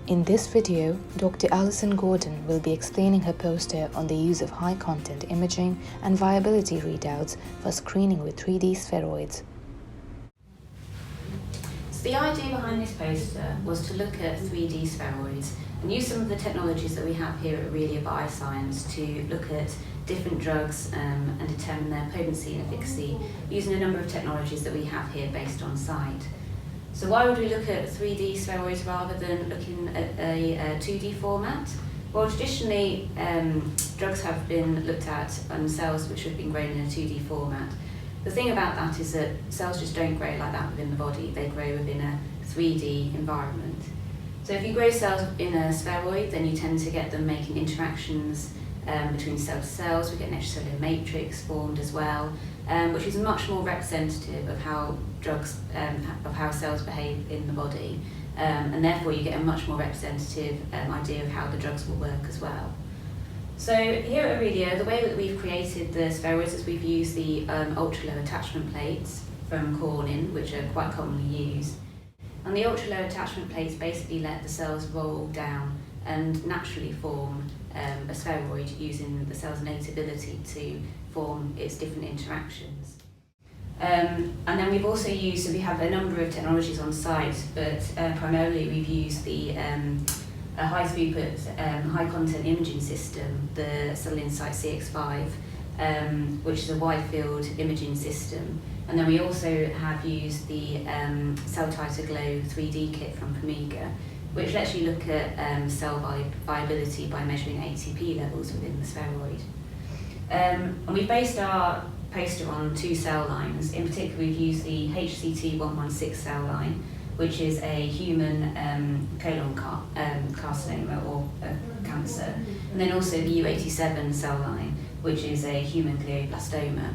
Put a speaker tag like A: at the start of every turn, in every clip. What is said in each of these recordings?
A: In this video, Dr. Alison Gordon will be explaining her poster on the use of high-content imaging and viability readouts for screening with 3D spheroids.
B: So the idea behind this poster was to look at 3D spheroids and use some of the technologies that we have here at Aurelia Bioscience to look at different drugs and determine their potency and efficacy using a number of technologies that we have here based on site. So why would we look at 3D spheroids rather than looking at a 2D format? Well, traditionally, drugs have been looked at on cells which have been grown in a 2D format. The thing about that is that cells just don't grow like that within the body, they grow within a 3D environment. So if you grow cells in a spheroid, then you tend to get them making interactions between cell to cells. We get an extracellular matrix formed as well, which is much more representative of how cells behave in the body, and therefore you get a much more representative idea of how the drugs will work as well. So here at Aurelia, the way that we've created the spheroids is we've used the ultra-low attachment plates from Corning, which are quite commonly used. And the ultra-low attachment plates basically let the cells roll down and naturally form a spheroid using the cell's innate ability to form its different interactions. And then we've also used, so we have a number of technologies on site, but primarily we've used the a high throughput, high content imaging system, the Cellular Insight CX5, which is a wide field imaging system. And then we also have used the Cell Titer Glow 3D kit from Promega, which lets you look at cell viability by measuring ATP levels within the spheroid. And we've based our poster on two cell lines. In particular, we've used the HCT116 cell line, which is a human colon carcinoma or cancer, and then also the U87 cell line, which is a human glioblastoma.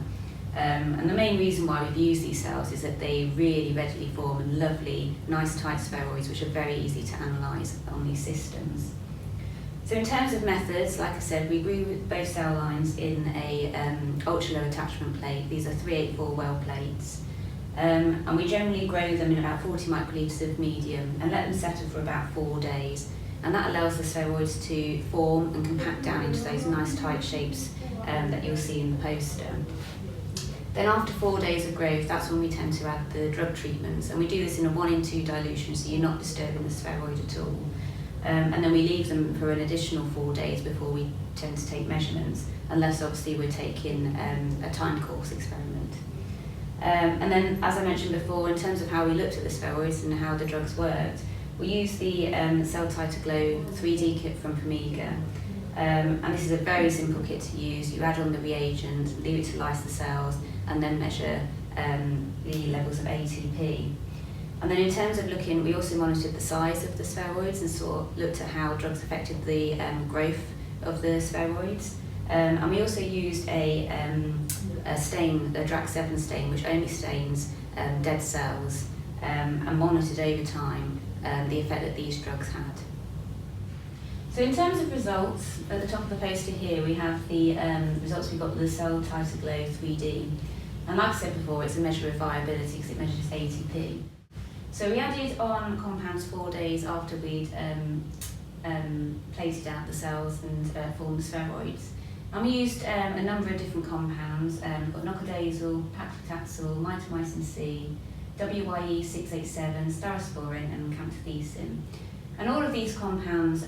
B: And the main reason why we've used these cells is that they really readily form in lovely, nice tight spheroids, which are very easy to analyse on these systems. So in terms of methods, like I said, we grew both cell lines in a ultra-low attachment plate. These are 384 well plates. And we generally grow them in about 40 microlitres of medium and let them settle for about 4 days. And that allows the spheroids to form and compact down into those nice tight shapes that you'll see in the poster. Then after 4 days of growth, that's when we tend to add the drug treatments. And we do this in a 1:2 dilution, so you're not disturbing the spheroid at all. And then we leave them for an additional 4 days before we tend to take measurements, unless obviously we're taking a time course experiment. And then, as I mentioned before, in terms of how we looked at the spheroids and how the drugs worked, we used the Cell Titer Glow 3D kit from Promega. And this is a very simple kit to use. You add on the reagent, leave it to lyse the cells, and then measure the levels of ATP. And then in terms of looking, we also monitored the size of the spheroids and looked at how drugs affected the growth of the spheroids. And we also used a stain, a DRAC7 stain, which only stains dead cells, and monitored over time the effect that these drugs had. So in terms of results, at the top of the poster here we have the results we got with the Cell Titer Glow 3D. And like I said before, it's a measure of viability because it measures ATP. So we added on compounds 4 days after we'd plated out the cells and formed the spheroids. And we used a number of different compounds, nocardazole, paclitaxel, mitomycin C, WYE687, staurosporin and camptothecin. And all of these compounds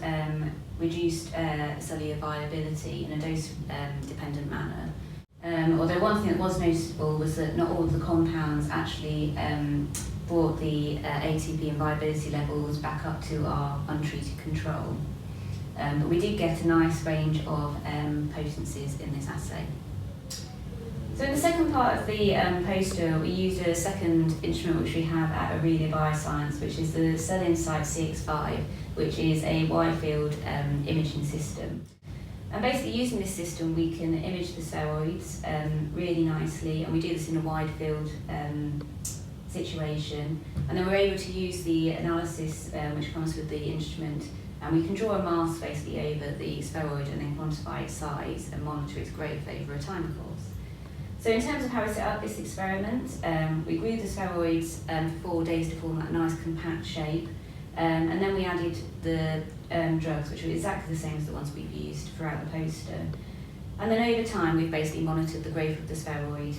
B: reduced cellular viability in a dose-dependent manner. Although one thing that was noticeable was that not all of the compounds actually brought the ATP and viability levels back up to our untreated control. But we did get a nice range of potencies in this assay. So in the second part of the poster, we used a second instrument which we have at Aurelia Bioscience, which is the Cellular Insight CX5, which is a wide field imaging system. And basically using this system, we can image the spheroids really nicely, and we do this in a wide field situation. And then we're able to use the analysis which comes with the instrument, and we can draw a mask basically over the spheroid and then quantify its size and monitor its growth over a time course. So in terms of how we set up this experiment, we grew the spheroids for 4 days to form that nice compact shape. And then we added the drugs, which were exactly the same as the ones we've used throughout the poster. And then over time, we've basically monitored the growth of the spheroid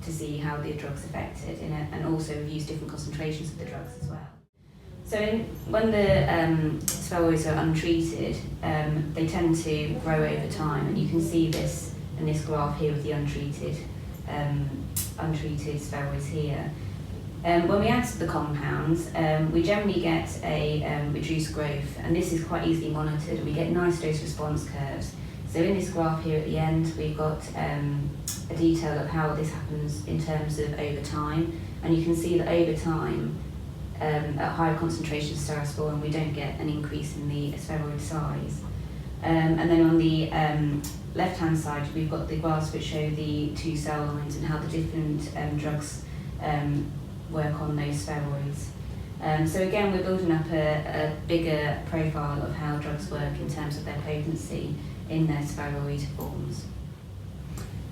B: to see how the drugs affected, and also we've used different concentrations of the drugs as well. So when the spheroids are untreated, they tend to grow over time, and you can see this in this graph here with the untreated spheroids here. When we add the compounds, we generally get a reduced growth, and this is quite easily monitored. We get nice dose response curves. So in this graph here at the end, we've got a detail of how this happens in terms of over time, and you can see that over time, at higher concentrations of cephalosporin, we don't get an increase in the spheroid size. And then on the left-hand side, we've got the graphs which show the two cell lines and how the different drugs work on those spheroids. So again, we're building up a bigger profile of how drugs work in terms of their potency in their spheroid forms.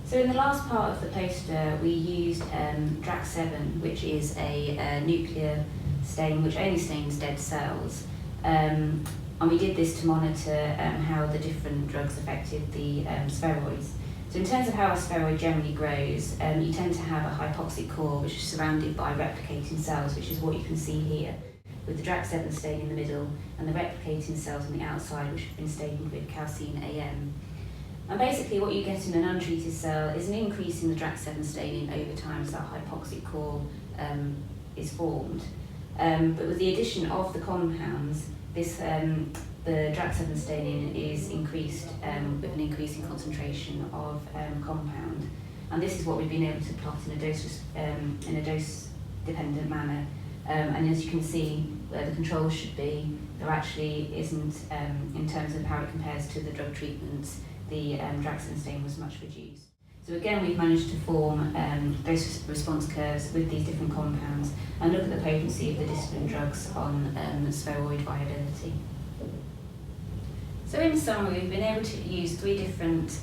B: So in the last part of the poster, we used DRAC7, which is a nuclear stain which only stains dead cells. And we did this to monitor how the different drugs affected the spheroids. So in terms of how a spheroid generally grows, you tend to have a hypoxic core which is surrounded by replicating cells, which is what you can see here, with the DRAC7 stain in the middle and the replicating cells on the outside, which have been stained with calcine AM. And basically what you get in an untreated cell is an increase in the DRAC7 staining over time as that hypoxic core is formed. But with the addition of the compounds, the DRAC7 staining is increased with an increasing concentration of compound. And this is what we've been able to plot in a dose-dependent manner. And as you can see, where the controls should be, there actually isn't, in terms of how it compares to the drug treatments, the DRAC7 stain was much reduced. So again, we've managed to form dose response curves with these different compounds and look at the potency of the different drugs on spheroid viability. So in summary, we've been able to use 3 different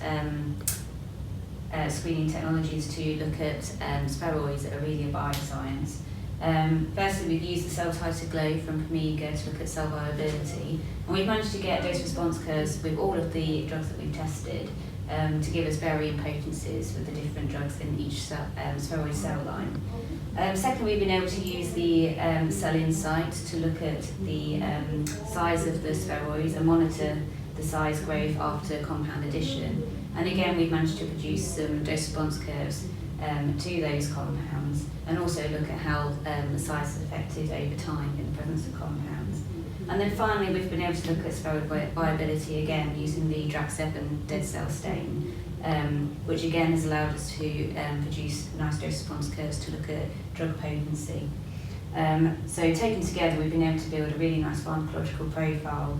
B: screening technologies to look at spheroids at Aurelia Bioscience. Firstly, we've used the cell titer glow from Promega to look at cell viability, and we've managed to get dose response curves with all of the drugs that we've tested to give us varying potencies with the different drugs in each spheroid cell line. Secondly, we've been able to use the cell insight to look at the size of the spheroids and monitor the size growth after compound addition. And again, we've managed to produce some dose response curves to those compounds, and also look at how the size is affected over time in the presence of compounds. And then finally, we've been able to look at spheroid viability again using the DRAC7 dead cell stain, which again has allowed us to produce nice dose response curves to look at drug potency. So taken together, we've been able to build a really nice pharmacological profile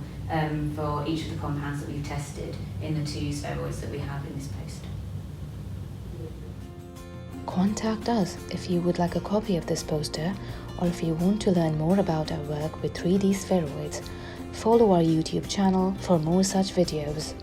B: for each of the compounds that we've tested in the 2 spheroids that we have in this poster.
A: Contact us if you would like a copy of this poster, or if you want to learn more about our work with 3D spheroids. Follow our YouTube channel for more such videos.